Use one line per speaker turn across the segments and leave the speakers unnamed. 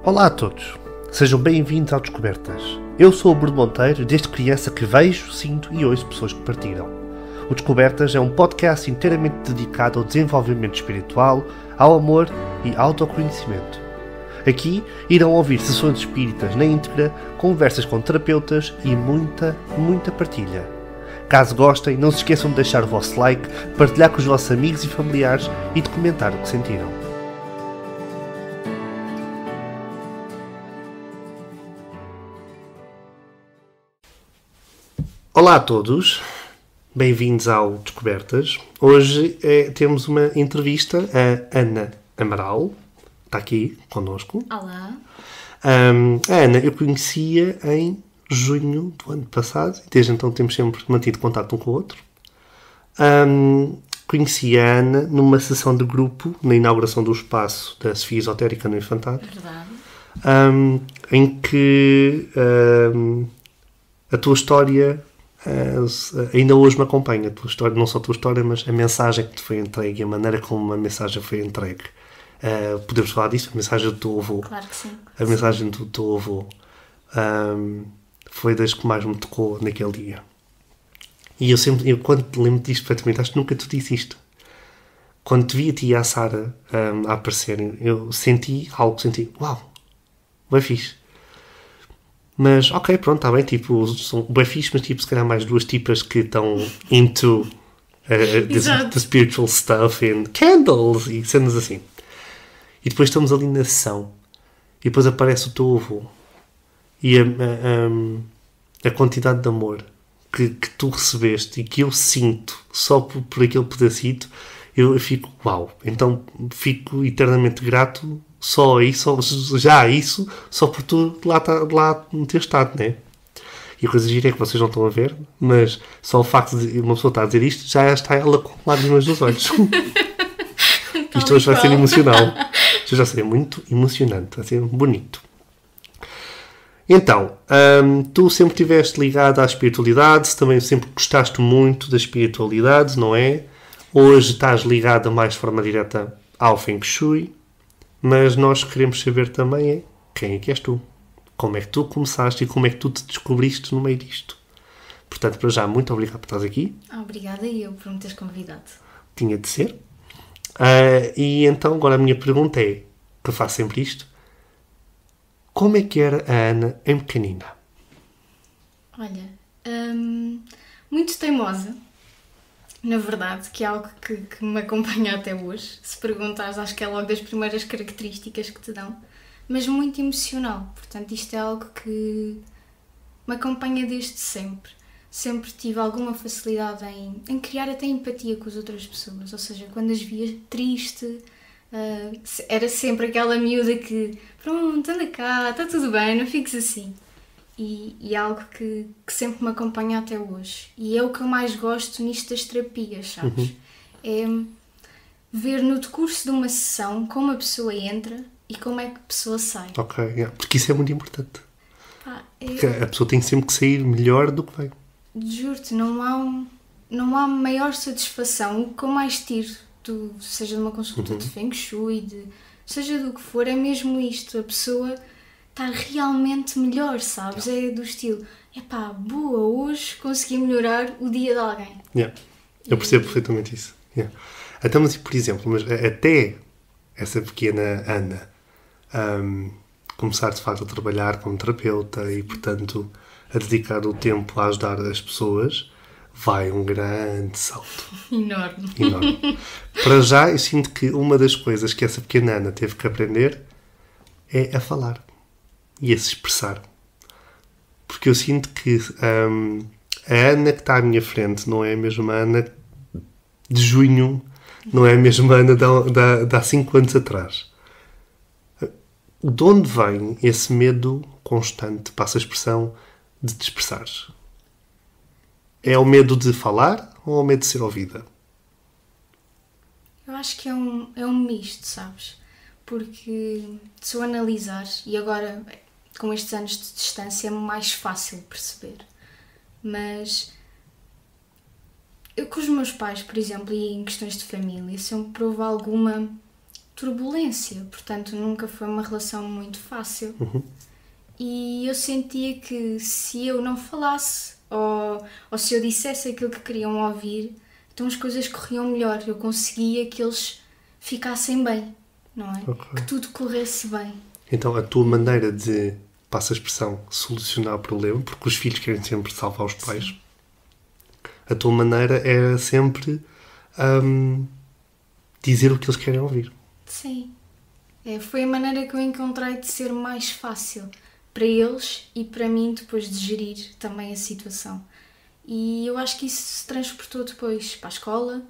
Olá a todos, sejam bem-vindos ao Descobertas. Eu sou o Bruno Monteiro, desde criança que vejo, sinto e ouço pessoas que partilham. O Descobertas é um podcast inteiramente dedicado ao desenvolvimento espiritual, ao amor e ao autoconhecimento. Aqui irão ouvir sessões espíritas na íntegra, conversas com terapeutas e muita partilha. Caso gostem, não se esqueçam de deixar o vosso like, partilhar com os vossos amigos e familiares e de comentar o que sentiram. Olá a todos, bem-vindos ao Descobertas. Hoje temos uma entrevista a Ana Amaral, está aqui connosco.
Olá.
A Ana eu conhecia em junho do ano passado, e desde então temos sempre mantido contato um com o outro. Conheci a Ana numa sessão de grupo, na inauguração do espaço da Sofia Esotérica no Infantado.
Verdade.
Em que a tua história ainda hoje me acompanha. A tua história, não só a tua história, mas a mensagem que te foi entregue, a maneira como a mensagem foi entregue. Podemos falar disso? A mensagem do teu avô.
Claro que sim.
A mensagem do teu avô foi das que mais me tocou naquele dia. E eu quando te lembro disto perfeitamente, acho que nunca te disse isto. Quando te vi a ti e a Sara a aparecerem, eu senti, uau, bem fixe. Mas, ok, pronto, está bem, tipo, são bem fixe, mas tipo, se calhar mais duas tipas que estão into the spiritual stuff and candles e cenas assim. E depois estamos ali na sessão e depois aparece o teu avô e a quantidade de amor que tu recebeste e que eu sinto só por aquele pedacito, eu fico, uau, então fico eternamente grato só por tu lá ter estado, né? E a coisa gira é que vocês não estão a ver, mas só o facto de uma pessoa estar a dizer isto, já está ela com lágrimas nos olhos. Isto hoje vai ser emocional. Isto já seria muito emocionante, vai ser bonito. Então, tu sempre estiveste ligado à espiritualidade, também sempre gostaste muito da espiritualidade, não é? Hoje estás ligada mais de forma direta ao Feng Shui, mas nós queremos saber também quem é que és tu? Como é que tu começaste e como é que tu te descobriste no meio disto? Portanto, para já, muito obrigado por estás aqui.
Obrigada e eu por me teres convidado.
Tinha de ser. E então, agora a minha pergunta é, que eu faço sempre isto, como é que era a Ana em pequenina?
Olha, muito teimosa, na verdade, que é algo que me acompanha até hoje. Se perguntares, acho que é logo das primeiras características que te dão, mas muito emocional. Portanto, isto é algo que me acompanha desde sempre. Sempre tive alguma facilidade em criar até empatia com as outras pessoas, ou seja, quando as via triste, era sempre aquela miúda que, pronto, anda cá, está tudo bem, não fiques assim. E é algo que sempre me acompanha até hoje. E é o que eu mais gosto nisto das terapias, sabes? É ver no decurso de uma sessão como a pessoa entra e como é que a pessoa sai.
Ok, porque isso é muito importante. Porque a pessoa tem sempre que sair melhor do que veio.
Juro-te, não há maior satisfação. O que eu mais tiro, seja de uma consulta de Feng Shui, seja do que for, é mesmo isto. A pessoa está realmente melhor, sabes? É do estilo, boa, hoje consegui melhorar o dia de alguém.
Eu percebo perfeitamente isso. Então, mas, por exemplo, até essa pequena Ana começar de facto a trabalhar como terapeuta e, portanto, a dedicar o tempo a ajudar as pessoas, vai um grande salto.
Enorme.
Para já, eu sinto que uma das coisas que essa pequena Ana teve que aprender é a falar e a se expressar. Porque eu sinto que a Ana que está à minha frente não é a mesma Ana de junho, não é a mesma Ana de há 5 anos atrás. De onde vem esse medo constante, passa a expressão, de te expressares? É o medo de falar ou o medo de ser ouvida?
Eu acho que é um misto, sabes? Porque se eu analisar, e agora com estes anos de distância é mais fácil perceber, mas eu com os meus pais, por exemplo, e em questões de família, sempre houve alguma turbulência, portanto nunca foi uma relação muito fácil. E eu sentia que se eu não falasse ou se eu dissesse aquilo que queriam ouvir, então as coisas corriam melhor, eu conseguia que eles ficassem bem, não é?
Ok.
Que tudo corresse bem.
Então, a tua maneira de, passa a expressão, solucionar o problema, porque os filhos querem sempre salvar os pais, a tua maneira era sempre dizer o que eles querem ouvir.
Sim. Foi a maneira que eu encontrei de ser mais fácil para eles e para mim depois de gerir também a situação. E eu acho que isso se transportou depois para a escola,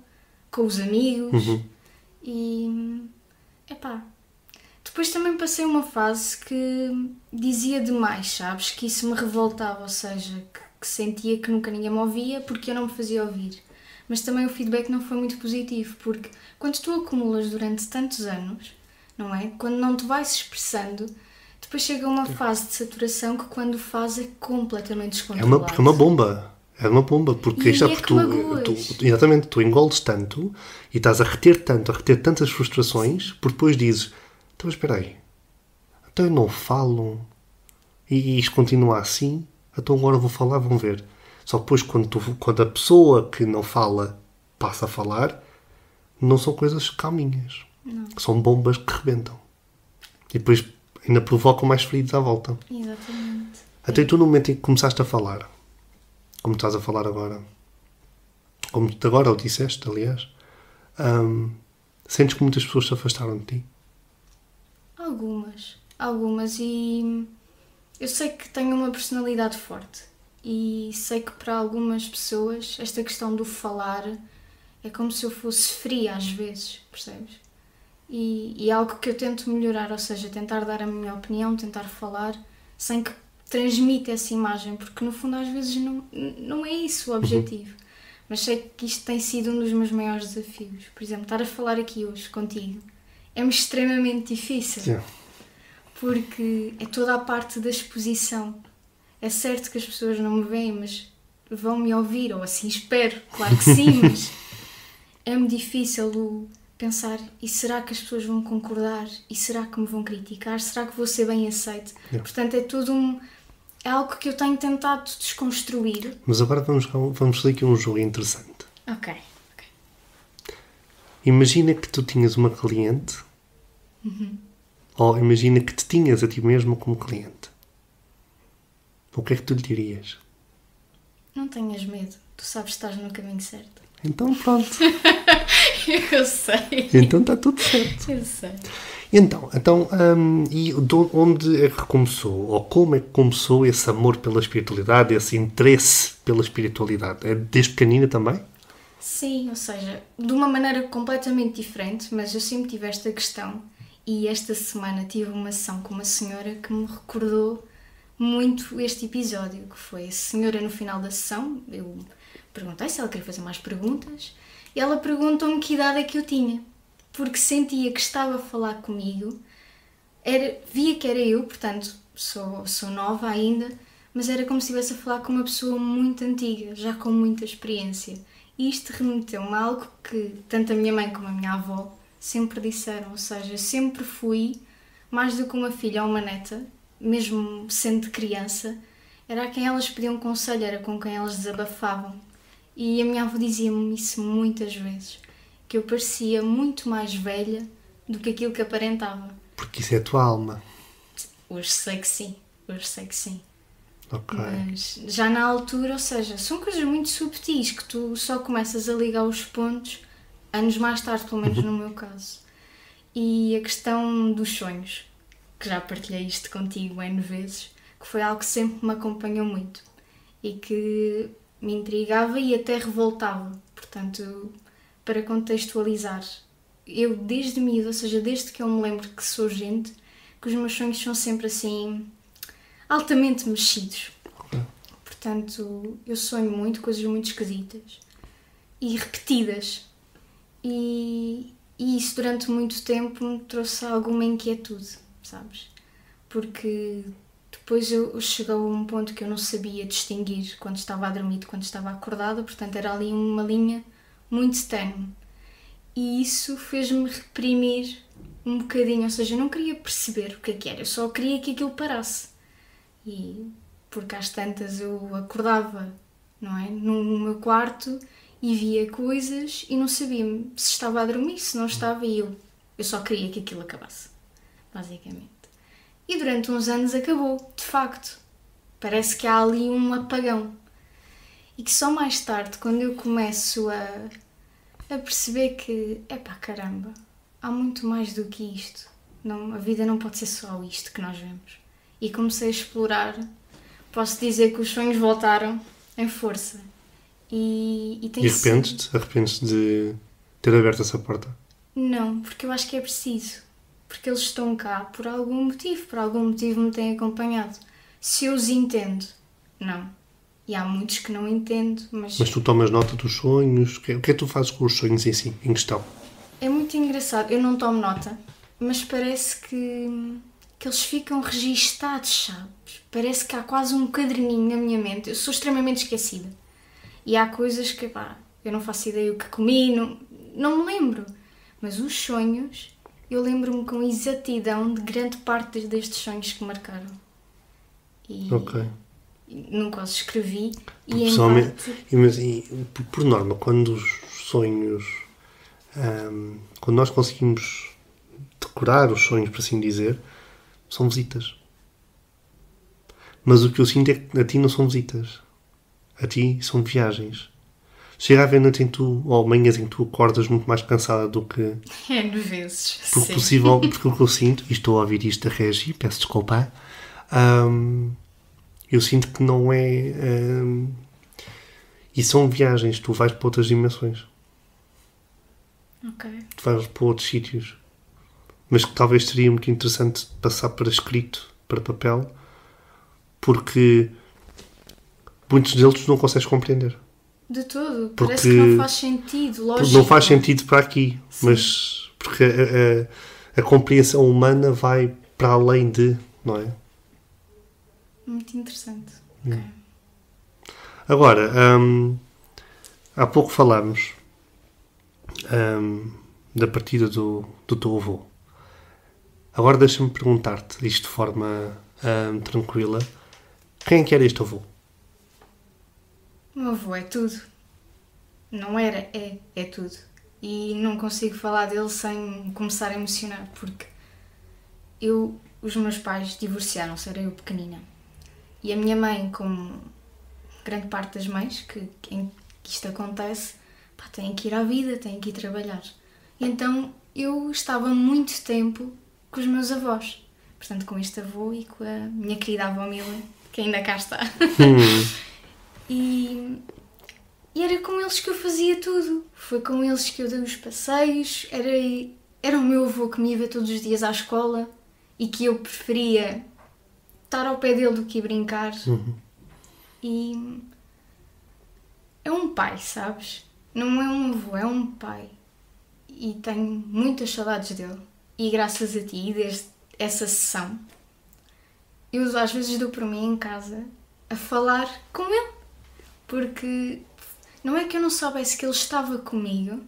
com os amigos e... Depois também passei uma fase que dizia demais, sabes? Que isso me revoltava, ou seja, que sentia que nunca ninguém me ouvia porque eu não me fazia ouvir. Mas também o feedback não foi muito positivo, porque quando tu acumulas durante tantos anos, não é? Quando não te vais expressando, depois chega uma fase de saturação que quando faz é completamente descontrolado.
Porque é uma bomba. É uma bomba, porque
E é que magoas.
Exatamente, tu engoles tanto e estás a reter tantas frustrações, porque depois dizes, então espera aí, então eu não falo e isto continua assim, então agora vou falar, vão ver. Só que depois quando a pessoa que não fala passa a falar, não são coisas calminhas.
Não.
São bombas que rebentam. E depois ainda provocam mais feridos à volta.
Exatamente.
Até tu no momento em que começaste a falar, como estás a falar agora, como tu agora o disseste, aliás, sentes que muitas pessoas se afastaram de ti?
Algumas, e eu sei que tenho uma personalidade forte e sei que para algumas pessoas esta questão do falar é como se eu fosse fria às vezes, percebes? E é algo que eu tento melhorar, ou seja, tentar dar a minha opinião, tentar falar sem que transmita essa imagem, porque no fundo às vezes não é isso o objetivo. Mas sei que isto tem sido um dos meus maiores desafios. Por exemplo, estar a falar aqui hoje contigo é-me extremamente difícil.
Sim.
Porque é toda a parte da exposição. É certo que as pessoas não me veem, mas vão me ouvir, ou assim espero, claro que sim, mas é-me difícil o pensar, e será que as pessoas vão concordar? E será que me vão criticar? Será que vou ser bem aceito? Portanto, é algo que eu tenho tentado desconstruir.
Mas agora vamos fazer aqui um jogo interessante.
Ok.
Imagina que tu tinhas uma cliente, ou imagina que te tinhas a ti mesmo como cliente. O que é que tu lhe dirias?
Não tenhas medo, tu sabes que estás no caminho certo.
Então pronto.
Eu sei.
Então está tudo certo.
Eu sei.
Então e onde é que começou? Ou como é que começou esse amor pela espiritualidade, esse interesse pela espiritualidade? É desde pequenina também?
Sim, ou seja, de uma maneira completamente diferente, mas eu sempre tive esta questão e esta semana tive uma sessão com uma senhora que me recordou muito este episódio, que foi a senhora no final da sessão, eu perguntei se ela queria fazer mais perguntas e ela perguntou-me que idade é que eu tinha, porque sentia que estava a falar comigo, via que era eu, portanto sou nova ainda, mas era como se estivesse a falar com uma pessoa muito antiga, já com muita experiência. E isto remeteu-me a algo que tanto a minha mãe como a minha avó sempre disseram, ou seja, sempre fui, mais do que uma filha ou uma neta, mesmo sendo criança, era a quem elas pediam conselho, era com quem elas desabafavam. E a minha avó dizia-me isso muitas vezes, que eu parecia muito mais velha do que aquilo que aparentava.
Porque isso é a tua alma.
Hoje sei que sim.
Ok.
Mas já na altura, ou seja, são coisas muito subtis que tu só começas a ligar os pontos anos mais tarde, pelo menos no meu caso. E a questão dos sonhos, que já partilhei isto contigo N vezes, que foi algo que sempre me acompanhou muito e que me intrigava e até revoltava. Portanto, para contextualizar, eu desde miúdo, ou seja, desde que eu me lembro que sou gente, que os meus sonhos são sempre assim altamente mexidos. Portanto, eu sonho muito, coisas muito esquisitas e repetidas. E isso durante muito tempo me trouxe alguma inquietude, sabes? Porque depois eu cheguei a um ponto que eu não sabia distinguir quando estava a dormir de quando estava acordada, portanto era ali uma linha muito tênue. E isso fez-me reprimir um bocadinho, ou seja, eu não queria perceber o que era, eu só queria que aquilo parasse. E porque às tantas eu acordava, não é, no meu quarto e via coisas e não sabia se estava a dormir, se não estava, e eu só queria que aquilo acabasse, basicamente. E durante uns anos acabou, de facto. Parece que há ali um apagão. E que só mais tarde, quando eu começo a perceber que, epá, caramba, há muito mais do que isto. Não, a vida não pode ser só isto que nós vemos. E comecei a explorar, posso dizer que os sonhos voltaram em força. E tem
arrependes-te? Arrependes-te de ter aberto essa porta?
Não, porque eu acho que é preciso. Porque eles estão cá por algum motivo me têm acompanhado. Se eu os entendo, não. E há muitos que não entendo, mas
tu tomas nota dos sonhos? O que é que tu fazes com os sonhos em si, em questão?
é muito engraçado. Eu não tomo nota, mas parece que eles ficam registados, sabes? Parece que há quase um caderninho na minha mente. Eu sou extremamente esquecida. E há coisas que, pá, eu não faço ideia o que comi, não me lembro. Mas os sonhos, eu lembro-me com exatidão de grande parte destes sonhos que marcaram. E
Ok.
nunca os escrevi. E em parte...
por norma, quando os sonhos... quando nós conseguimos decorar os sonhos, por assim dizer, são visitas. Mas o que eu sinto é que a ti não são visitas. A ti são viagens. Chega a haver noite em tu, ou manhãs em que tu acordas muito mais cansada do que...
N vezes,
porque
sim.
porque o que eu sinto, e estou a ouvir isto da Regi, peço desculpa, eu sinto que não é... e são viagens, tu vais para outras dimensões.
Ok.
Tu vais para outros sítios. Mas que talvez seria muito interessante passar para escrito, para papel, porque muitos deles tu não consegues compreender.
De todo.
Porque
parece que não faz sentido, lógico.
Não faz sentido para aqui,
Sim.
mas porque a compreensão humana vai para além de, não é?
Muito interessante. Ok.
Agora, há pouco falámos da partida do teu avô. Agora deixa-me perguntar-te isto de forma tranquila. Quem é que era este avô?
O meu avô é tudo. Não era, é tudo. E não consigo falar dele sem começar a emocionar, porque os meus pais divorciaram-se, era eu pequenina. E a minha mãe, como grande parte das mães em que isto acontece, pá, têm que ir à vida, têm que ir trabalhar. E então eu estava muito tempo com os meus avós. Portanto, com este avô e com a minha querida avó Mila, que ainda cá está. E era com eles que eu fazia tudo. Foi com eles que eu dei os passeios. Era o meu avô que me ia ver todos os dias à escola e que eu preferia estar ao pé dele do que ir brincar. E é um pai, sabes? Não é um avô, é um pai. E tenho muitas saudades dele. E graças a ti, desde essa sessão, eu às vezes dou por mim em casa a falar com ele. Porque não é que eu não soubesse que ele estava comigo,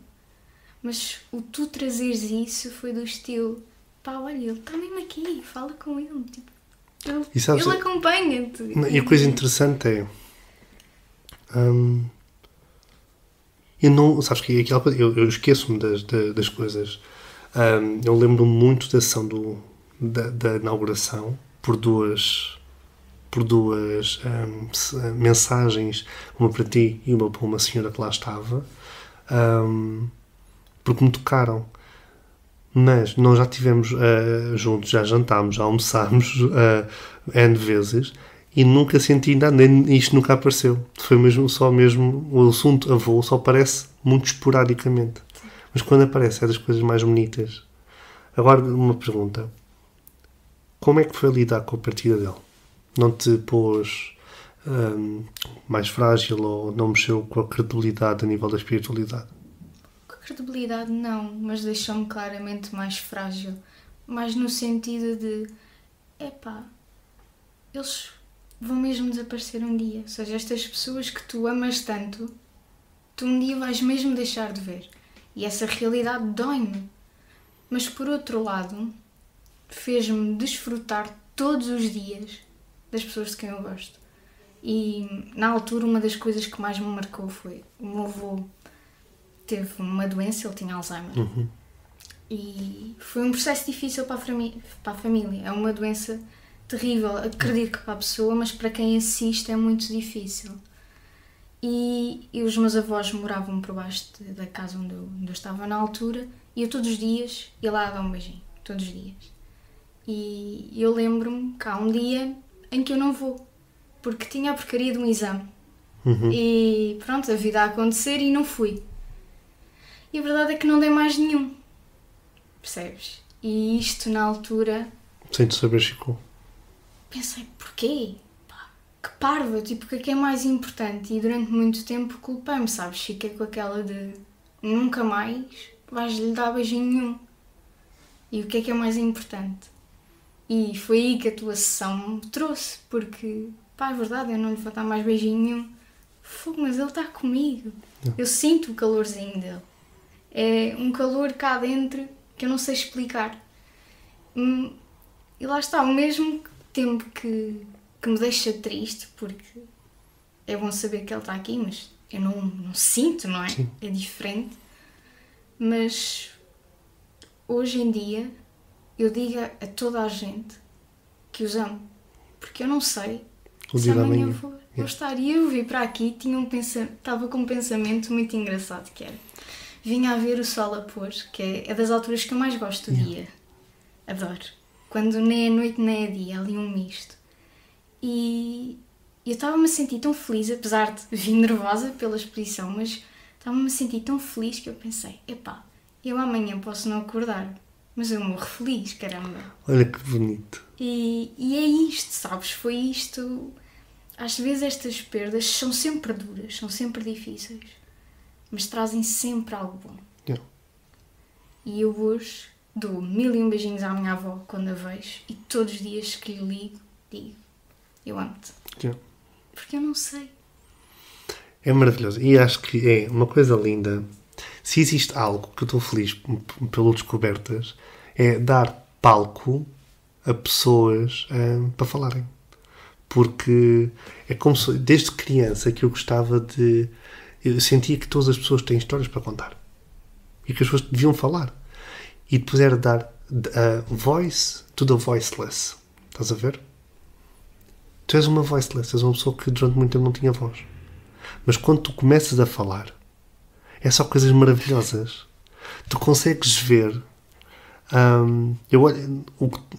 mas o tu trazeres isso foi do estilo, pá, olha, ele está mesmo aqui, fala com ele, tipo, ele acompanha-te.
E a coisa interessante é... eu não... Sabes que eu esqueço-me das coisas. Eu lembro-me muito da sessão da inauguração por duas mensagens, uma para ti e uma para uma senhora que lá estava, porque me tocaram. Mas nós já estivemos juntos, já jantámos, já almoçámos N vezes e nunca senti nada, nem isto nunca apareceu. Foi só mesmo o assunto avô, só aparece muito esporadicamente. Mas quando aparece é das coisas mais bonitas. Agora, uma pergunta. Como é que foi lidar com a partida dele? Não te pôs mais frágil ou não mexeu com a credibilidade a nível da espiritualidade?
Com a credibilidade não, mas deixou-me claramente mais frágil. Mais no sentido de, epá, eles vão mesmo desaparecer um dia. Ou seja, estas pessoas que tu amas tanto, tu um dia vais mesmo deixar de ver. E essa realidade dói-me. mas por outro lado fez-me desfrutar todos os dias das pessoas de quem eu gosto. E na altura uma das coisas que mais me marcou foi o meu avô teve uma doença, ele tinha Alzheimer. E foi um processo difícil para a família. É uma doença terrível, acredito que para a pessoa, mas para quem assiste é muito difícil. E os meus avós moravam por baixo da casa onde eu estava na altura, e eu todos os dias ia lá dar um beijinho, todos os dias. E eu lembro-me que há um dia em que eu não vou, porque tinha a porcaria de um exame. E pronto, a vida a acontecer e não fui. E a verdade é que não dei mais nenhum, percebes? E isto na altura...
Sem tu saber, Chico.
Pensei, porquê? Que parva, tipo, o que é mais importante? E durante muito tempo culpei-me, sabes? Fiquei com aquela de nunca mais vais-lhe dar beijinho nenhum. E o que é mais importante? E foi aí que a tua sessão me trouxe, porque, pá, é verdade, eu não lhe vou dar mais beijinho nenhum. Fogo, mas ele está comigo. Eu sinto o calorzinho dele. É um calor cá dentro que eu não sei explicar. E lá está, ao mesmo tempo que me deixa triste, porque é bom saber que ele está aqui, mas eu não sinto, não é?
Sim.
É diferente. Mas hoje em dia eu digo a toda a gente que os amo, porque eu não sei se amanhã vou estar. E eu vim para aqui, estava com um pensamento muito engraçado, que era, vinha a ver o sol a pôr, que é das alturas que eu mais gosto do dia. Adoro. Quando nem é noite nem é dia, ali um misto. E eu estava-me a sentir tão feliz, apesar de vir nervosa pela exposição, mas estava-me a sentir tão feliz que eu pensei, epá, eu amanhã posso não acordar, mas eu morro feliz, caramba.
Olha que bonito.
E é isto, sabes? Foi isto. Às vezes estas perdas são sempre duras, são sempre difíceis, mas trazem sempre algo bom.
Yeah.
E eu hoje dou 1001 beijinhos à minha avó quando a vejo, e todos os dias que lhe ligo, digo, eu amo-te.
Yeah.
Porque eu não sei.
É maravilhoso. E acho que é uma coisa linda. Se existe algo que eu estou feliz pelas descobertas, é dar palco a pessoas para falarem. Porque é como se, desde criança, que eu gostava de... Eu sentia que todas as pessoas têm histórias para contar. E que as pessoas deviam falar. E depois era dar a voice to the voiceless. Estás a ver? Tu és uma voiceless. És uma pessoa que durante muito tempo não tinha voz. Mas quando tu começas a falar, é só coisas maravilhosas. Tu consegues ver...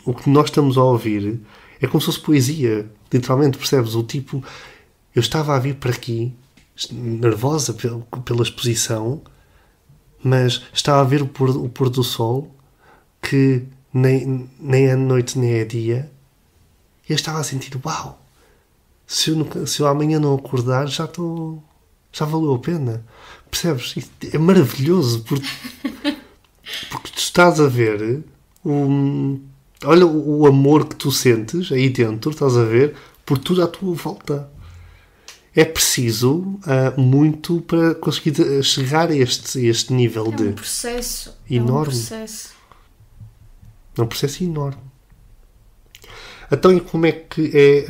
o que nós estamos a ouvir é como se fosse poesia. Literalmente, percebes? O tipo... Eu estava a vir para aqui, nervosa pela exposição, mas estava a ver o pôr do sol, que nem é noite nem é dia, e eu estava a sentir, uau! Se eu amanhã não acordar, já valeu a pena. Percebes? Isto é maravilhoso, porque tu estás a ver olha o amor que tu sentes aí dentro, estás a ver, por tudo à tua volta. É preciso muito para conseguir chegar a este nível de...
É um processo.
Enorme. É um processo enorme. Então, e como é que é...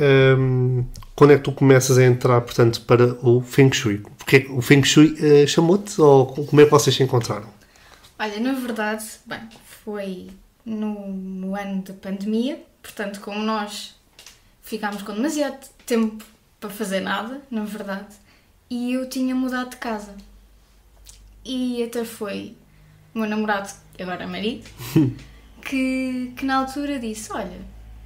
quando é que tu começas a entrar, portanto, para o Feng Shui? Porque o Feng Shui chamou-te, ou como é que vocês se encontraram?
Olha, na verdade, foi no ano da pandemia, portanto, como nós ficámos com demasiado tempo para fazer nada, na verdade, e eu tinha mudado de casa. E até foi o meu namorado, agora marido, que na altura disse, olha,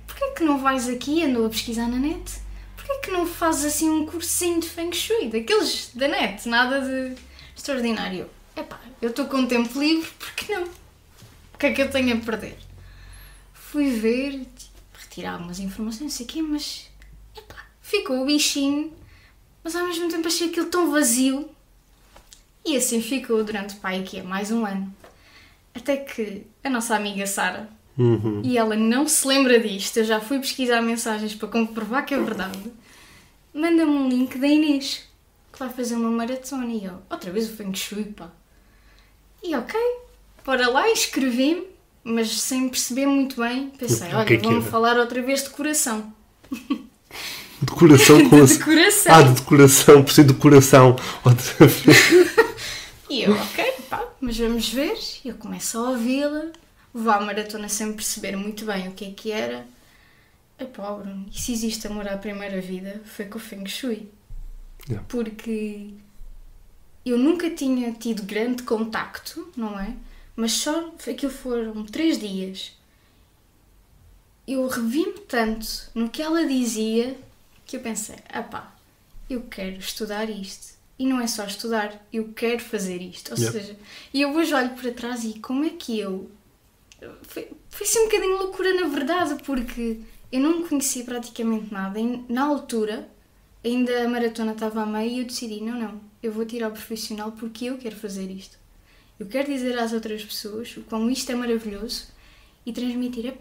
porquê que não vais aqui, andou a pesquisar na net, porquê que não fazes assim um cursinho de Feng Shui, daqueles da net, nada de extraordinário. Epá, eu estou com tempo livre, por que não? O que é que eu tenho a perder? Fui ver, retirar algumas informações, não sei o quê, mas epá, ficou o bichinho, mas ao mesmo tempo achei aquilo tão vazio. E assim ficou durante mais um ano. Até que a nossa amiga Sara, e ela não se lembra disto, eu já fui pesquisar mensagens para comprovar que é verdade, manda-me um link da Inês, que vai fazer uma maratona. E eu, outra vez o Feng Shui, pá. E ok, bora lá, inscrevi-me. mas sem perceber muito bem, pensei,
O que é
olha,
que
vamos
era?
falar outra vez de coração.
Decoração com
De decoração.
Ah, de decoração, por ser decoração. Outra vez.
E eu, ok, pá, mas vamos ver. Eu começo a ouvi-la, vou à maratona sem perceber muito bem o que era. Epá, Bruno, e se existe amor à primeira vida, foi com o Feng Shui.
Yeah.
Porque eu nunca tinha tido grande contacto, não é? Mas só aquilo foram 3 dias. Eu revi-me tanto no que ela dizia que eu pensei, eu quero estudar isto. E não é só estudar, eu quero fazer isto. Ou seja, e eu hoje olho para trás e como é que eu... Foi assim um bocadinho loucura na verdade, porque eu não conhecia praticamente nada. E, na altura, ainda a maratona estava a meio e eu decidi, não, eu vou tirar o profissional porque eu quero fazer isto. Eu quero dizer às outras pessoas o quão isto é maravilhoso e transmitir,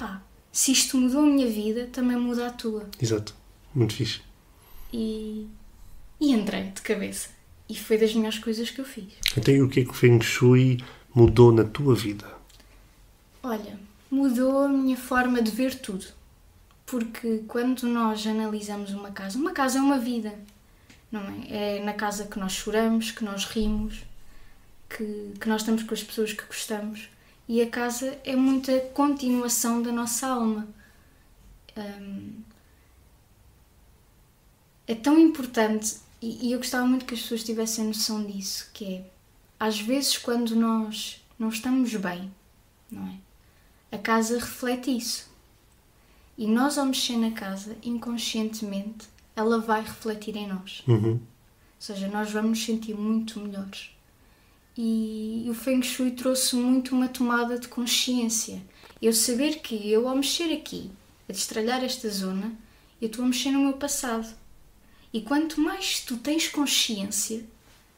se isto mudou a minha vida, também muda a tua.
Exato. Muito fixe.
E entrei de cabeça. E foi das melhores coisas que eu fiz.
Então, e o que é que o Feng Shui mudou na tua vida?
Olha, mudou a minha forma de ver tudo. Porque quando nós analisamos uma casa é uma vida, não é? É na casa que nós choramos, que nós rimos, que nós estamos com as pessoas que gostamos. E a casa é muita continuação da nossa alma. É tão importante, e eu gostava muito que as pessoas tivessem noção disso, que é, às vezes quando nós não estamos bem, não é? A casa reflete isso. E nós, ao mexer na casa, inconscientemente, ela vai refletir em nós.
Uhum.
Ou seja, nós vamos nos sentir muito melhores. E o Feng Shui trouxe muito uma tomada de consciência. Eu saber que eu, ao mexer aqui, a destralhar esta zona, eu estou a mexer no meu passado. E quanto mais tu tens consciência,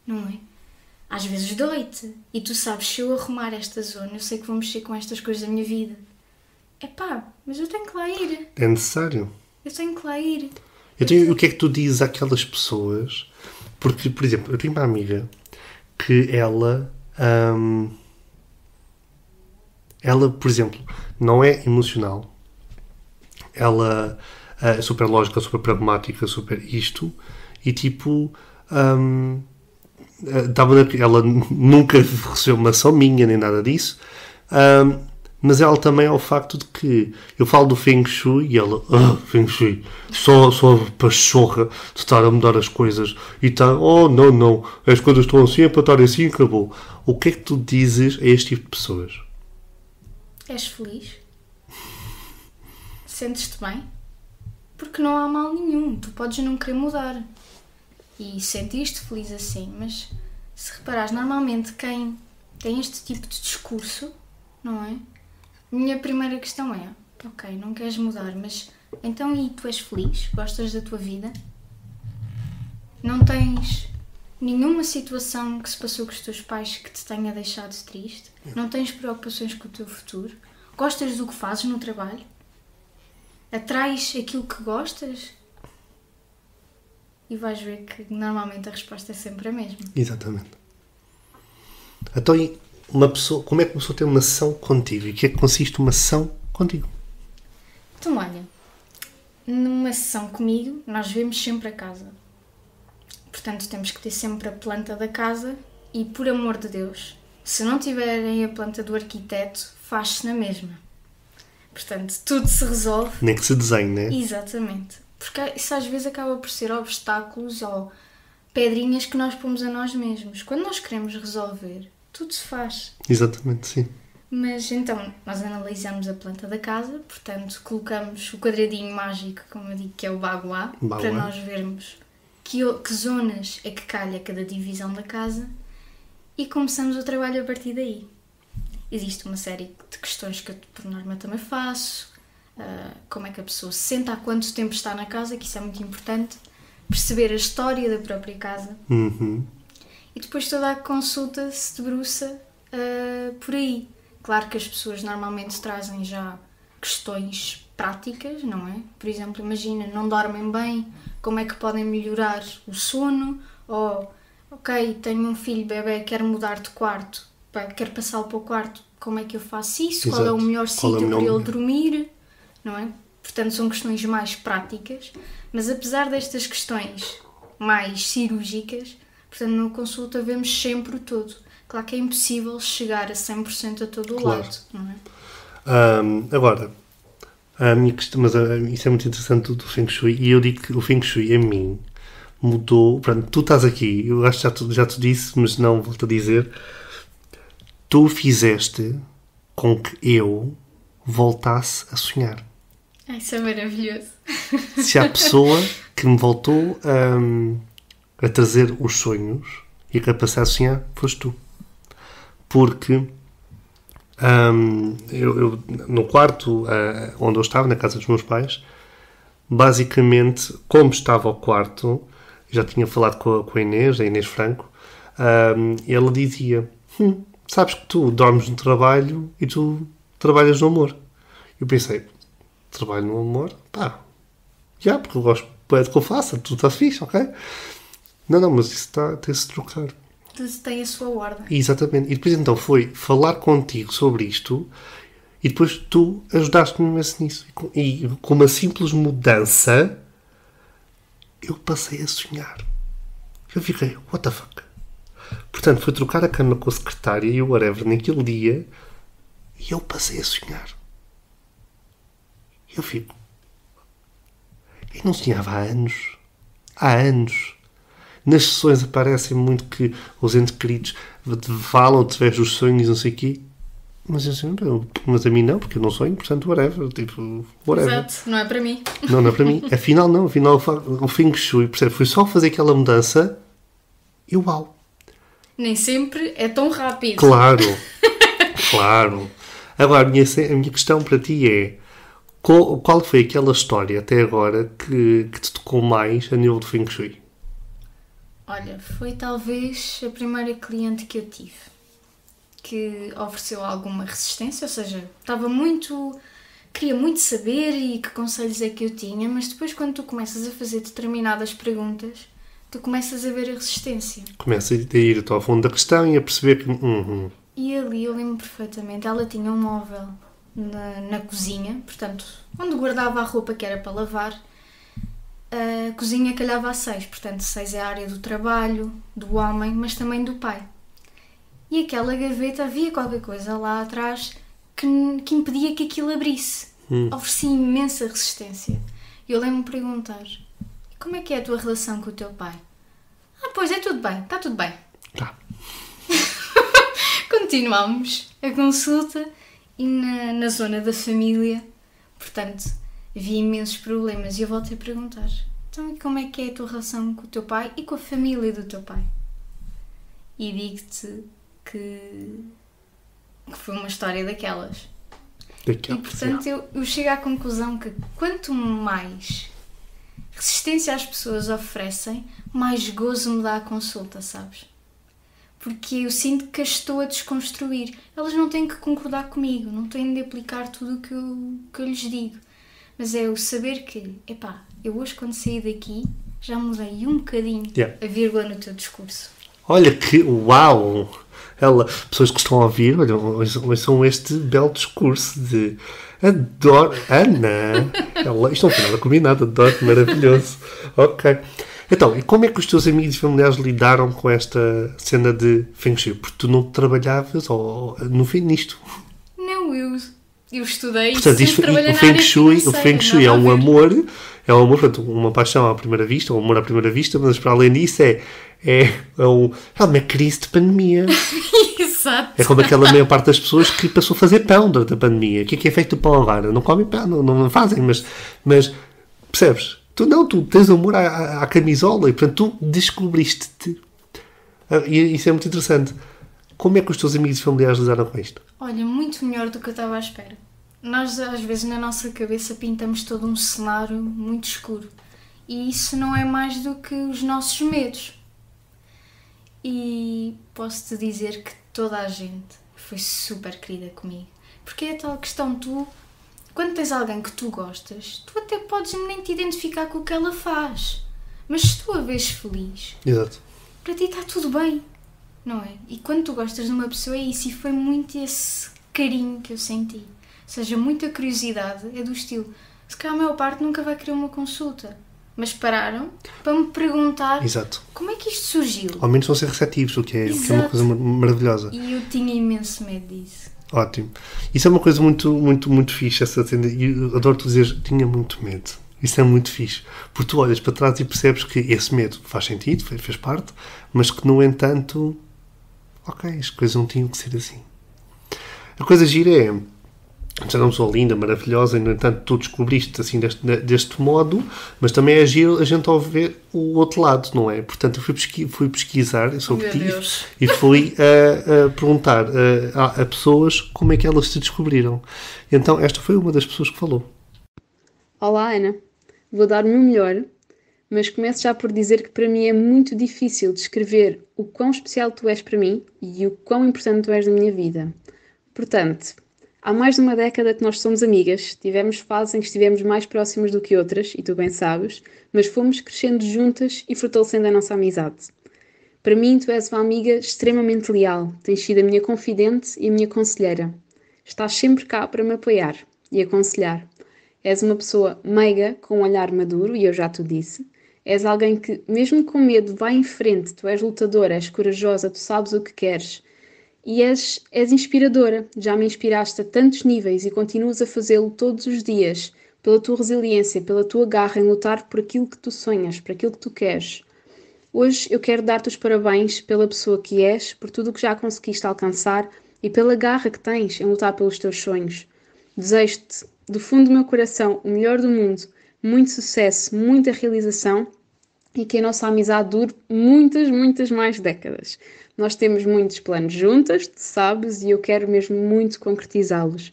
não é? Às vezes dói-te. E tu sabes, se eu arrumar esta zona, eu sei que vou mexer com estas coisas da minha vida. Mas eu tenho que lá ir.
É necessário.
Eu tenho que lá ir.
O que é que tu dizes àquelas pessoas? Porque, por exemplo, eu tenho uma amiga que ela, por exemplo, não é emocional. Ela é super lógica, super pragmática, super isto. E tipo... ela nunca recebeu uma ação minha, nem nada disso. Mas ela também é o facto de que eu falo do Feng Shui e ela, Feng Shui, só a pachorra de estar a mudar as coisas e está, não, as coisas estão assim, é para estar assim e acabou. O que é que tu dizes a este tipo de pessoas?
És feliz? Sentes-te bem? Porque não há mal nenhum, tu podes não querer mudar e sentiste feliz assim, mas se reparares, normalmente quem tem este tipo de discurso, não é? Minha primeira questão é, ok, não queres mudar, mas então e tu és feliz? Gostas da tua vida? Não tens nenhuma situação que se passou com os teus pais que te tenha deixado triste? Não tens preocupações com o teu futuro? Gostas do que fazes no trabalho? Atrais aquilo que gostas? E vais ver que normalmente a resposta é sempre a mesma.
Exatamente. Então, como é que uma pessoa tem uma ação contigo? E o que é que consiste uma ação contigo?
Então, olha, numa sessão comigo, nós vemos sempre a casa. Portanto, temos que ter sempre a planta da casa e, por amor de Deus, se não tiverem a planta do arquiteto, faz-se na mesma. Portanto, tudo se resolve.
Nem que se desenhe, não é?
Exatamente. Porque isso às vezes acaba por ser obstáculos ou pedrinhas que nós pomos a nós mesmos. Quando nós queremos resolver, tudo se faz.
Exatamente, sim.
Mas então, nós analisamos a planta da casa, portanto, colocamos o quadradinho mágico, como eu digo, que é o Bagua, para nós vermos que zonas é que calha cada divisão da casa e começamos o trabalho a partir daí. Existe uma série de questões que eu, por norma, também faço. Como é que a pessoa se sente, há quanto tempo está na casa, que isso é muito importante. Perceber a história da própria casa.
Uhum.
E depois toda a consulta se debruça por aí. Claro que as pessoas normalmente trazem já questões práticas, não é? Por exemplo, imagina, não dormem bem, como é que podem melhorar o sono? Ou, ok, tenho um filho bebê, quero mudar de quarto quero passá-lo para o quarto, como é que eu faço isso? Qual é
Exato.
o melhor
Qual é o
sítio para
melhor-
ele dormir? Não é? Portanto, são questões mais práticas, mas apesar destas questões mais cirúrgicas, portanto, na consulta vemos sempre o todo. Claro que é impossível chegar a 100% a todo o
Claro.
lado, não é?
Agora, a minha questão, mas isso é muito interessante do Feng Shui, e eu digo que o Feng Shui em mim mudou. Pronto, tu estás aqui, eu acho que já te disse, mas não volto a dizer. Tu fizeste com que eu voltasse a sonhar.
Isso é maravilhoso.
Se há pessoa que me voltou a trazer os sonhos e a capacidade de sonhar, foste tu. Porque eu, no quarto onde eu estava, na casa dos meus pais, basicamente, como estava ao quarto, já tinha falado com a Inês Franco, ela dizia: sabes que tu dormes no trabalho e tu trabalhas no amor. Eu pensei: trabalho no amor? Pá, já, porque eu gosto do que eu faço, tudo está fixe, ok? Não, mas isso tem-se de trocar.
Tudo tem a sua ordem.
Exatamente. E depois então foi falar contigo sobre isto e depois tu ajudaste-me imenso nisso. E com uma simples mudança eu passei a sonhar. Eu fiquei, what the fuck? Portanto, foi trocar a cama com a secretária e o whatever naquele dia e eu passei a sonhar. Eu fico... Eu não sonhava há anos. Há anos. Nas sessões aparecem muito que os entes queridos falam através dos sonhos, não sei o quê. Mas eu assim, mas a mim não, porque eu não sonho, portanto, whatever. Tipo, whatever.
Exato, não é para mim.
Não é para mim. Afinal, não. Afinal, o Feng Shui, percebe? Foi só fazer aquela mudança e uau.
Nem sempre é tão rápido.
Claro. Claro. Agora, a minha questão para ti é: qual foi aquela história até agora que te tocou mais a nível do Feng Shui?
Olha, foi talvez a primeira cliente que eu tive que ofereceu alguma resistência, ou seja, queria muito saber e que conselhos é que eu tinha, mas depois quando tu começas a fazer determinadas perguntas, tu começas a ver a resistência.
Começa a ir ao fundo da questão e a perceber que...
E ali eu lembro perfeitamente, ela tinha um móvel na cozinha, portanto, onde guardava a roupa que era para lavar. A cozinha calhava a 6, portanto 6 é a área do trabalho, do homem, mas também do pai. E aquela gaveta, havia qualquer coisa lá atrás que impedia que aquilo abrisse. Oferecia imensa resistência. E eu lembro-me de perguntar: como é que é a tua relação com o teu pai? Pois é, tudo bem, está tudo bem.
Tá.
Continuámos a consulta e na zona da família, portanto, havia imensos problemas e eu voltei a perguntar: então, como é que é a tua relação com o teu pai e com a família do teu pai? E digo-te que foi uma história daquelas. E, portanto, eu chego à conclusão que quanto mais resistência as pessoas oferecem, mais gozo me dá a consulta, sabes? Porque eu sinto que as estou a desconstruir. Elas não têm que concordar comigo, não têm de aplicar tudo o que eu lhes digo. Mas é o saber que, eu hoje quando saí daqui já mudei um bocadinho a vírgula no teu discurso.
Olha que uau! Pessoas que estão a ouvir, ouçam este belo discurso de adoro, Ana! Isto não foi nada combinado, adoro, maravilhoso. Ok. Então, e como é que os teus amigos e familiares lidaram com esta cena de Feng Shui? Porque tu não trabalhavas no fim nisto.
Não, eu estudei.
Portanto, o Feng Shui é um amor, portanto, uma paixão à primeira vista, um amor à primeira vista, mas para além disso é uma crise de pandemia.
Exato.
É como aquela maior parte das pessoas que passou a fazer pão durante a pandemia. O que é feito do pão agora? Não comem pão, não fazem, mas percebes? Tu tens amor à camisola e, portanto, tu descobriste-te. E isso é muito interessante. Como é que os teus amigos e familiares lidaram com isto?
Olha, muito melhor do que eu estava à espera. Nós, às vezes, na nossa cabeça pintamos todo um cenário muito escuro. E isso não é mais do que os nossos medos. E posso-te dizer que toda a gente foi super querida comigo. Porque é a tal questão, quando tens alguém que tu gostas, tu até podes nem te identificar com o que ela faz. Mas se tu a vês feliz,
Exato.
para ti está tudo bem. não é? E quando tu gostas de uma pessoa é isso, e foi muito esse carinho que eu senti. Ou seja, muita curiosidade, é do estilo, se calhar a maior parte nunca vai querer uma consulta, mas pararam para me perguntar
Exato.
como é que isto surgiu.
Ao menos vão ser receptivos, o que é uma coisa maravilhosa.
E eu tinha imenso medo disso.
Ótimo. Isso é uma coisa muito, muito, muito fixe, essa tenda. E eu adoro tu dizer, tinha muito medo. Isso é muito fixe. Porque tu olhas para trás e percebes que esse medo faz sentido, fez parte, mas que, no entanto, ok, as coisas não tinham que ser assim. A coisa gira é, já não sou linda, maravilhosa, e, no entanto, tu descobriste assim deste modo, mas também é giro a gente ao ver o outro lado, não é? Portanto, eu fui pesquisar sobre ti e fui a perguntar a pessoas como é que elas se descobriram. Então, esta foi uma das pessoas que falou.
Olá, Ana. Vou dar o meu melhor, mas começo já por dizer que para mim é muito difícil descrever o quão especial tu és para mim e o quão importante tu és na minha vida. Portanto, há mais de uma década que nós somos amigas, tivemos fases em que estivemos mais próximas do que outras, e tu bem sabes, mas fomos crescendo juntas e fortalecendo a nossa amizade. Para mim, tu és uma amiga extremamente leal, tens sido a minha confidente e a minha conselheira. Estás sempre cá para me apoiar e aconselhar. És uma pessoa meiga, com um olhar maduro, e eu já te disse. És alguém que, mesmo com medo, vai em frente. Tu és lutadora, és corajosa, tu sabes o que queres. E és inspiradora. Já me inspiraste a tantos níveis e continuas a fazê-lo todos os dias. Pela tua resiliência, pela tua garra em lutar por aquilo que tu sonhas, por aquilo que tu queres. Hoje eu quero dar-te os parabéns pela pessoa que és, por tudo o que já conseguiste alcançar e pela garra que tens em lutar pelos teus sonhos. Desejo-te, do fundo do meu coração, o melhor do mundo, muito sucesso, muita realização e que a nossa amizade dure muitas, muitas mais décadas. Nós temos muitos planos juntas, tu sabes, e eu quero mesmo muito concretizá-los.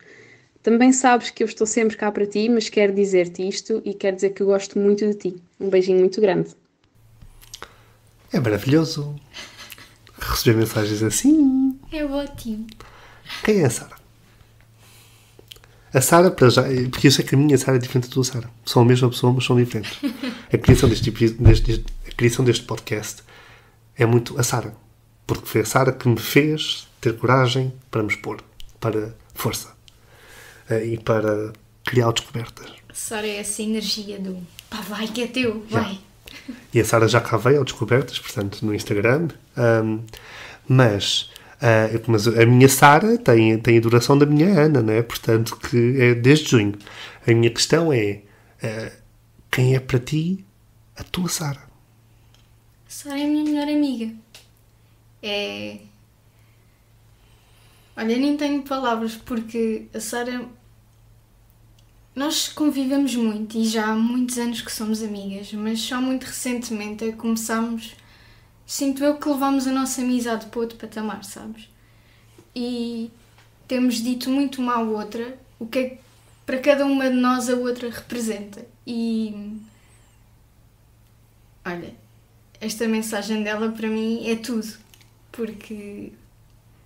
Também sabes que eu estou sempre cá para ti, mas quero dizer-te isto e quero dizer que eu gosto muito de ti. Um beijinho muito grande.
É maravilhoso receber mensagens assim.
É ótimo.
Quem é a Sara? A Sara, para já, porque eu sei que a minha Sara é diferente da tua Sara. São a mesma pessoa, mas são diferentes. A criação a criação deste podcast é muito a Sara. Porque foi a Sara que me fez ter coragem para me expor, para força e para criar descobertas.
Sara é essa energia do pá, vai que é teu, vai.
E a Sara já cá veio ao Descobertas, portanto, no Instagram. Mas a minha Sara tem a duração da minha Ana, não é? Portanto, que é desde junho. A minha questão é quem é para ti a tua Sara?
A Sara é a minha melhor amiga. Olha, nem tenho palavras, porque a Sara... Nós convivemos muito e já há muitos anos que somos amigas, mas só muito recentemente é que começámos, sinto eu, que levámos a nossa amizade para outro patamar, sabes? E temos dito muito uma à outra o que é que para cada uma de nós a outra representa. E olha, esta mensagem dela para mim é tudo, porque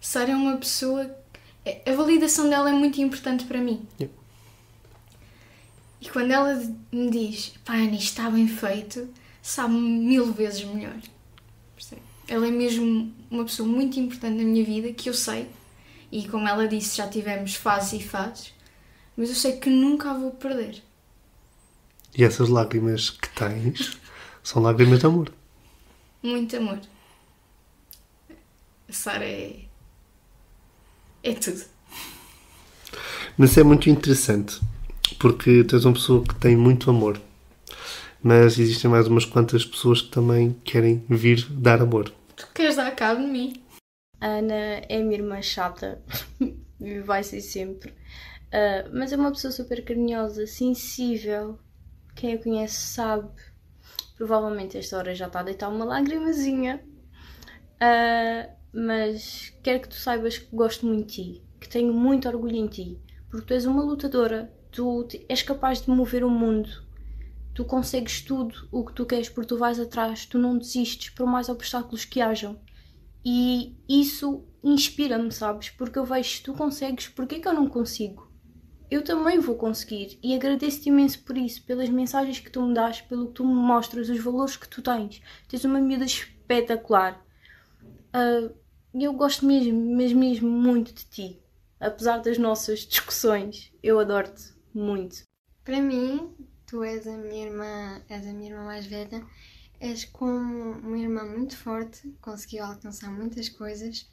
Sara é uma pessoa... A validação dela é muito importante para mim.
Yeah.
E quando ela me diz, pá, Ana, isto está bem feito, sabe 1000 vezes melhor. Ela é mesmo uma pessoa muito importante na minha vida, que eu sei, e como ela disse, já tivemos fases e fases, mas eu sei que nunca a vou perder.
E essas lágrimas que tens são lágrimas de amor.
Muito amor. A Sara é tudo.
Mas é muito interessante, porque tens uma pessoa que tem muito amor, mas existem mais umas quantas pessoas que também querem vir dar amor.
Tu queres dar cabo de mim?
A Ana é a minha irmã chata e vai ser sempre, mas é uma pessoa super carinhosa, sensível. Quem a conhece sabe. Provavelmente esta hora já está a deitar uma lagrimazinha, mas quero que tu saibas que gosto muito de ti, que tenho muito orgulho em ti, porque tu és uma lutadora. Tu és capaz de mover o mundo, tu consegues tudo o que tu queres porque tu vais atrás, tu não desistes por mais obstáculos que hajam, e isso inspira-me, sabes? Porque eu vejo, se tu consegues, porque é que eu não consigo? Eu também vou conseguir, e agradeço-te imenso por isso, pelas mensagens que tu me dás, pelo que tu me mostras, os valores que tu tens. Tens uma miúda espetacular. eu gosto mesmo, mas mesmo muito de ti. Apesar das nossas discussões, eu adoro-te muito.
Para mim, tu és a minha irmã mais velha, és como uma irmã muito forte, conseguiu alcançar muitas coisas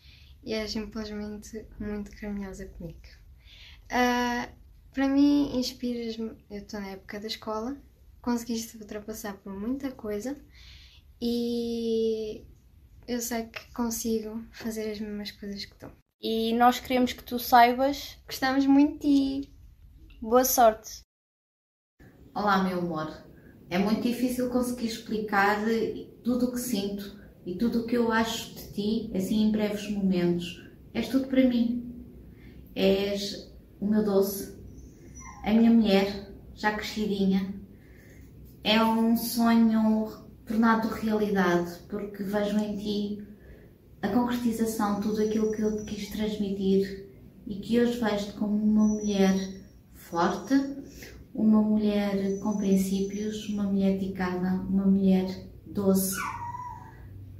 e és simplesmente muito carinhosa comigo. Para mim, inspiras-me. Eu estou na época da escola, conseguiste ultrapassar por muita coisa e eu sei que consigo fazer as mesmas coisas que tu.
E nós queremos que tu saibas.
Gostamos muito de ti.
Boa sorte.
Olá, meu amor. É muito difícil conseguir explicar tudo o que sinto e tudo o que eu acho de ti, assim em breves momentos. És tudo para mim. És o meu doce, a minha mulher, já crescidinha. É um sonho tornado realidade, porque vejo em ti a concretização de tudo aquilo que eu te quis transmitir e que hoje vejo-te como uma mulher forte, uma mulher com princípios, uma mulher dedicada, uma mulher doce,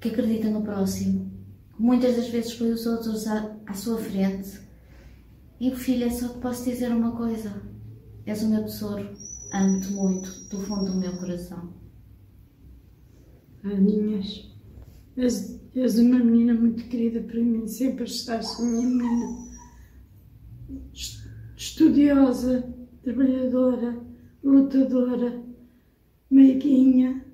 que acredita no próximo. Muitas das vezes põe os outros à sua frente. E filha, só te posso dizer uma coisa. És o meu tesouro. Amo-te muito, do fundo do meu coração.
Aninhas, és uma menina muito querida para mim, sempre estás minha menina. Estudiosa, trabalhadora, lutadora, meiguinha.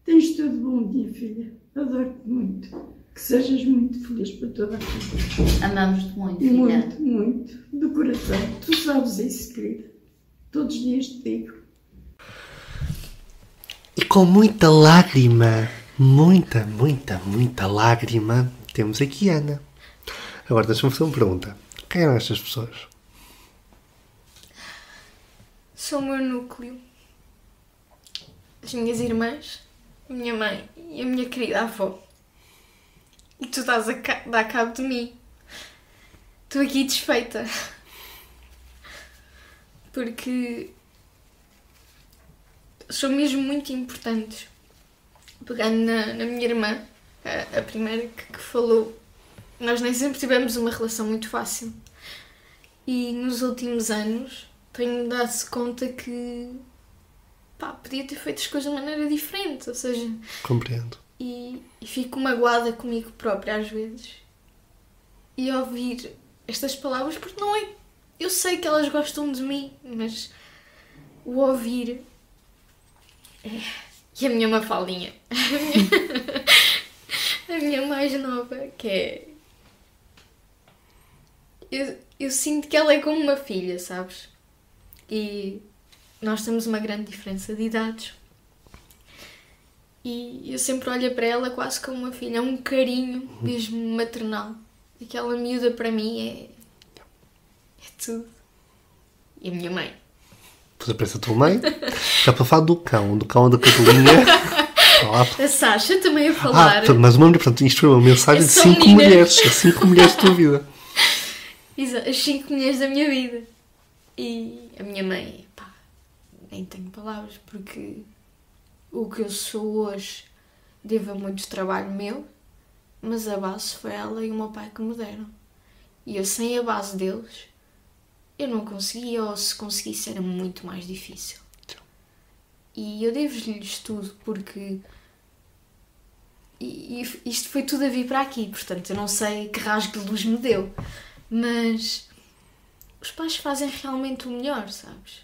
Tens tudo bom, minha filha. Adoro-te muito. Que sejas muito feliz para toda a vida.
Amamos-te muito, filha.
Muito, muito. Do coração. Tu sabes isso, querida. Todos os dias te digo.
E com muita lágrima, muita lágrima, temos aqui Ana. Agora deixa-me fazer uma pergunta. Quem eram estas pessoas?
Sou o meu núcleo. As minhas irmãs, a minha mãe e a minha querida avó. E tu estás a dar cabo de mim. Estou aqui desfeita. Porque são mesmo muito importantes. Pegando na minha irmã, a primeira que falou, nós nem sempre tivemos uma relação muito fácil. E nos últimos anos tenho dado-se conta que podia ter feito as coisas de maneira diferente. Ou seja,
Compreendo.
E fico magoada comigo própria às vezes. E ouvir estas palavras, porque não é. Eu sei que elas gostam de mim, mas o ouvir. E a minha Mafaldinha, a minha mais nova, que é. Eu sinto que ela é como uma filha, sabes? E nós temos uma grande diferença de idades. E eu sempre olho para ela quase como uma filha. É um carinho mesmo maternal. Aquela miúda para mim é tudo. E a minha mãe.
Depois aparece a tua mãe. Já para falar do cão da Catalinha.
A Sasha também a falar.
Mas uma mulher, portanto, isto foi uma mensagem de 5
meninas.
mulheres. As 5 mulheres da tua vida.
Exato, as 5 mulheres da minha vida. E a minha mãe, nem tenho palavras, porque o que eu sou hoje devo a muito trabalho meu, mas a base foi ela e o meu pai que me deram. E eu, sem a base deles, eu não conseguia, ou se conseguisse era muito mais difícil. E eu devo-lhes tudo, porque isto foi tudo a vir para aqui, portanto eu não sei que rasgo de luz me deu, mas os pais fazem realmente o melhor, sabes?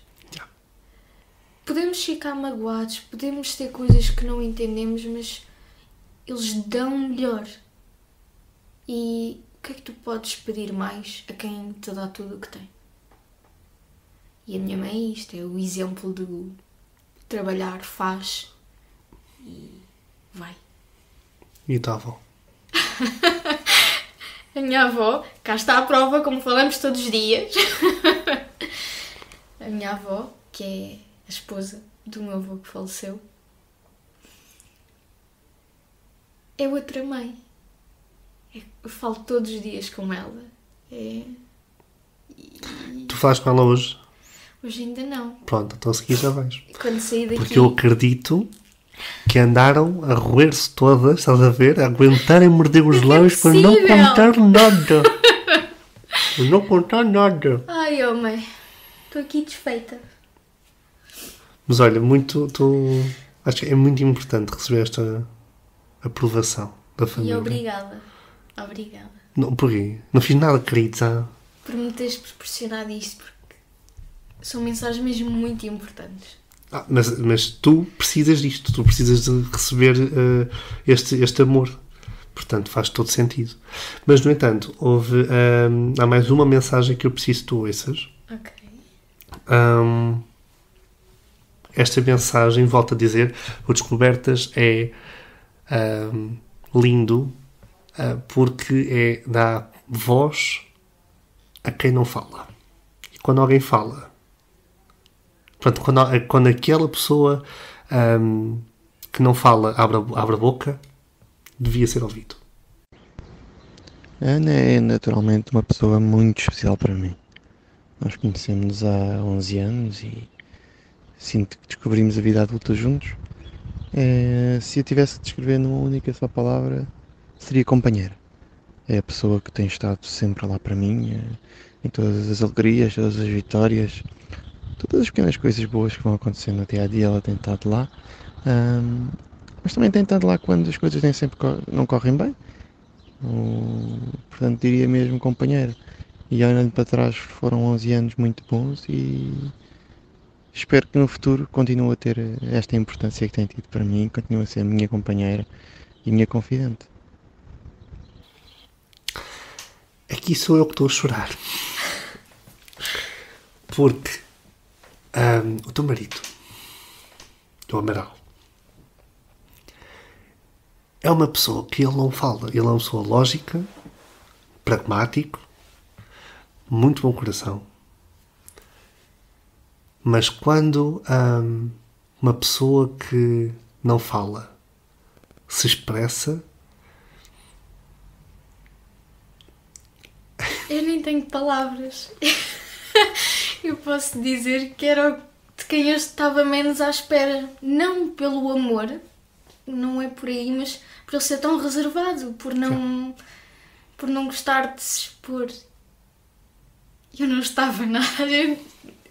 Podemos ficar magoados, podemos ter coisas que não entendemos, mas eles dão o melhor. E o que é que tu podes pedir mais a quem te dá tudo o que tem? E a minha mãe é isto, é o exemplo do trabalhar, faz e vai.
E a tua avó?
A minha avó, cá está a prova, como falamos todos os dias. A minha avó, que é a esposa do meu avô que faleceu, é outra mãe. Eu falo todos os dias com ela.
Tu falaste com ela hoje?
Hoje ainda não.
Pronto, então a seguir já vais.
Quando sair daqui...
Porque eu acredito que andaram a roer-se todas, estás a ver? A aguentarem morder os lábios para não contar nada. Para não contar nada.
Ai, homem. Estou aqui desfeita.
Mas olha, acho que é muito importante receber esta aprovação da família.
E obrigada. Obrigada.
Não, porquê? Não fiz nada, querida.
Por me teres proporcionado isto, porque são mensagens mesmo muito importantes.
Mas tu precisas disto. Tu precisas de receber este amor. Portanto, faz todo sentido. Mas, no entanto, há mais uma mensagem que eu preciso que tu ouças.
Ok.
Esta mensagem, volto a dizer, o Descobertas é lindo porque dá voz a quem não fala. E quando alguém fala, portanto, quando aquela pessoa que não fala abre a boca, devia ser ouvido.
A Ana é naturalmente uma pessoa muito especial para mim. Nós conhecemos há 11 anos e sinto que descobrimos a vida adulta juntos. Se eu tivesse que descrever numa única só palavra, seria companheira. É a pessoa que tem estado sempre lá para mim, em todas as alegrias, todas as vitórias, todas as pequenas coisas boas que vão acontecendo no dia a dia. Ela tem estado lá, mas também tem estado lá quando as coisas nem sempre não correm bem. Portanto, diria mesmo companheira. E olhando para trás, foram 11 anos muito bons e espero que no futuro continue a ter esta importância que tem tido para mim, continue a ser a minha companheira e minha confidente.
Aqui sou eu que estou a chorar. Porque o teu marido, o Amaral, é uma pessoa que ele não fala. Ele é uma pessoa lógica, pragmático, muito bom coração. Mas quando uma pessoa que não fala se expressa...
Eu nem tenho palavras. Eu posso dizer que era de quem eu estava menos à espera. Não pelo amor, não é por aí, mas por ele ser tão reservado, por não gostar de se expor. Eu não estava nada.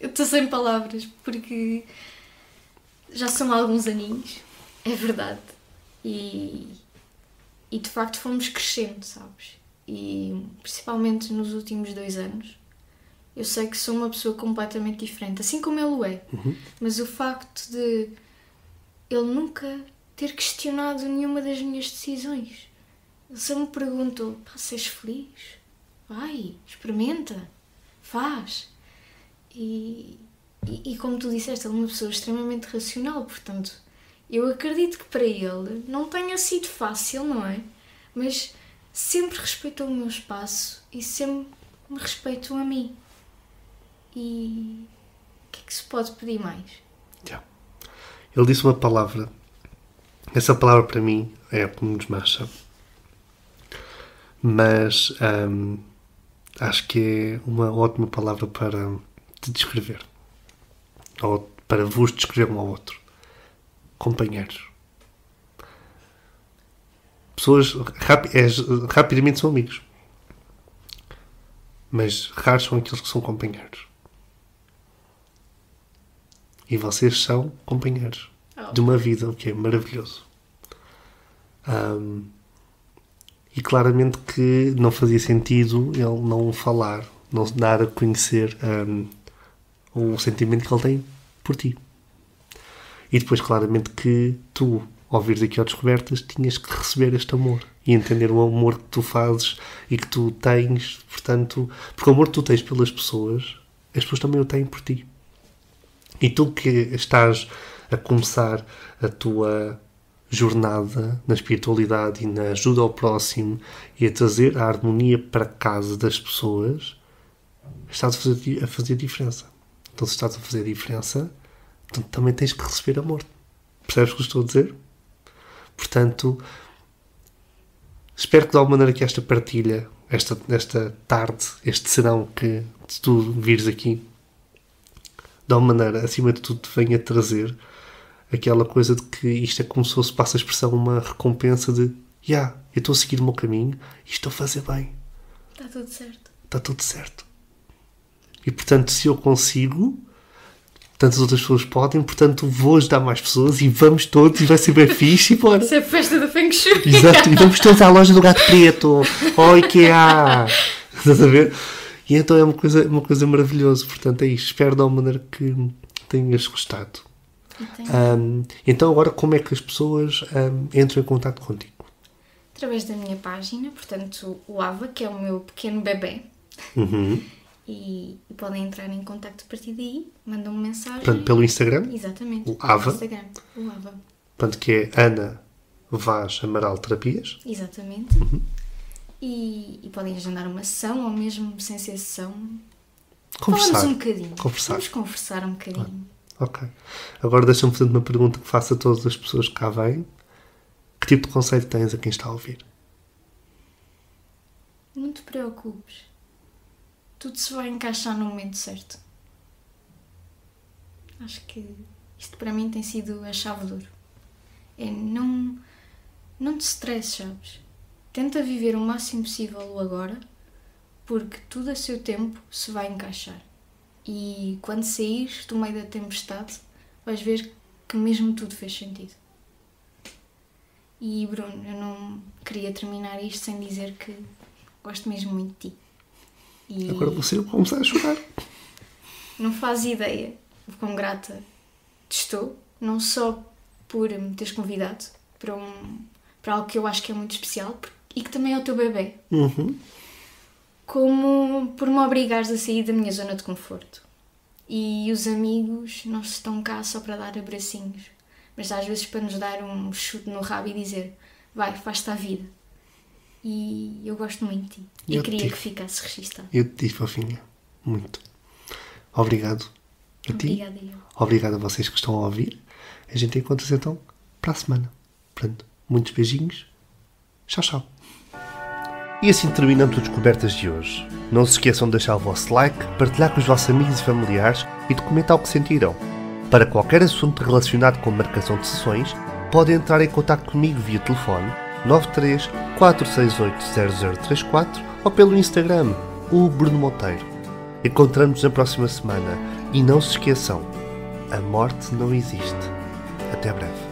Eu estou sem palavras, porque já são alguns aninhos, é verdade. E de facto fomos crescendo, sabes? E principalmente nos últimos 2 anos, eu sei que sou uma pessoa completamente diferente, assim como ele o é. Mas o facto de ele nunca ter questionado nenhuma das minhas decisões. Ele só me perguntou: pá, se és feliz? Vai, experimenta, faz. E como tu disseste, ele é uma pessoa extremamente racional, portanto, eu acredito que para ele não tenha sido fácil, não é? Mas sempre respeitou o meu espaço e sempre me respeitou a mim. E o que é que se pode pedir mais?
Ele disse uma palavra. Essa palavra para mim é o que me desmancha. Mas acho que é uma ótima palavra para te descrever. Ou para vos descrever um ao outro. Companheiros. Pessoas rapidamente são amigos. Mas raros são aqueles que são companheiros. E vocês são companheiros de uma vida, o que é maravilhoso. E claramente que não fazia sentido ele não falar, não dar a conhecer o sentimento que ele tem por ti. E depois claramente que tu, ao vires aqui ao Descobertas, tinhas que receber este amor e entender o amor que tu fazes e que tu tens, portanto, porque o amor que tu tens pelas pessoas, as pessoas também o têm por ti. E tu que estás a começar a tua jornada na espiritualidade e na ajuda ao próximo e a trazer a harmonia para casa das pessoas, estás a fazer diferença. Então, se estás a fazer diferença, então também tens que receber amor. Percebes o que eu estou a dizer? Portanto, espero que de alguma maneira que esta partilha, esta tarde, este serão que tu vires aqui, de alguma maneira, acima de tudo, te venha trazer aquela coisa de que isto é como se fosse, passa a expressão, uma recompensa de eu estou a seguir o meu caminho e estou a fazer bem.
Está tudo certo.
Está tudo certo. E, portanto, se eu consigo, tantas outras pessoas podem, portanto, vou ajudar mais pessoas e vamos todos e vai ser bem fixe e bora.
Isso é a festa do Feng Shui.
Exato, e vamos todos à loja do Gato Preto, ao IKEA. Estás a ver? E então é uma coisa maravilhosa. Portanto, é isto. Espero de alguma maneira que tenhas gostado. Então, agora, como é que as pessoas entram em contato contigo?
Através da minha página, portanto, o Ava, que é o meu pequeno bebê. E podem entrar em contacto a partir daí, mandam-me mensagem.
Portanto, pelo Instagram?
Exatamente.
O Ava.
Instagram, o Ava.
Portanto, que é Ana Vaz Amaral Terapias.
Exatamente. E podem agendar uma sessão, ou mesmo sem ser sessão.
Conversar.
Falamos um bocadinho.
Conversar.
Vamos conversar um bocadinho.
Ok. Agora deixa-me fazer uma pergunta que faço a todas as pessoas que cá vêm. Que tipo de conselho tens a quem está a ouvir?
Não te preocupes. Tudo se vai encaixar no momento certo. Acho que isto para mim tem sido a chave de ouro. É não te stresses, sabes? Tenta viver o máximo possível o agora, porque tudo a seu tempo se vai encaixar. E quando saíres do meio da tempestade, vais ver que mesmo tudo fez sentido. E Bruno, eu não queria terminar isto sem dizer que gosto mesmo muito de ti. E
agora você vai começar a chorar.
não fazes ideia de quão grata te estou, não só por me teres convidado para algo que eu acho que é muito especial e que também é o teu bebê, como por me obrigares a sair da minha zona de conforto. E os amigos não estão cá só para dar abracinhos, mas às vezes para nos dar um chute no rabo e dizer vai, faz-te a vida. E eu gosto muito de ti. E queria que ficasse registado.
Eu te disse, fofinha. Muito. Obrigado a ti.
Obrigada eu.
Obrigado a vocês que estão a ouvir. A gente encontra-se então para a semana. Portanto, muitos beijinhos. Tchau, tchau. E assim terminamos o Descobertas de hoje. Não se esqueçam de deixar o vosso like, partilhar com os vossos amigos e familiares e de comentar o que sentiram. Para qualquer assunto relacionado com marcação de sessões, podem entrar em contato comigo via telefone 93 468 0034 ou pelo Instagram, o Bruno Monteiro. Encontramos-nos na próxima semana e não se esqueçam, a morte não existe. Até breve.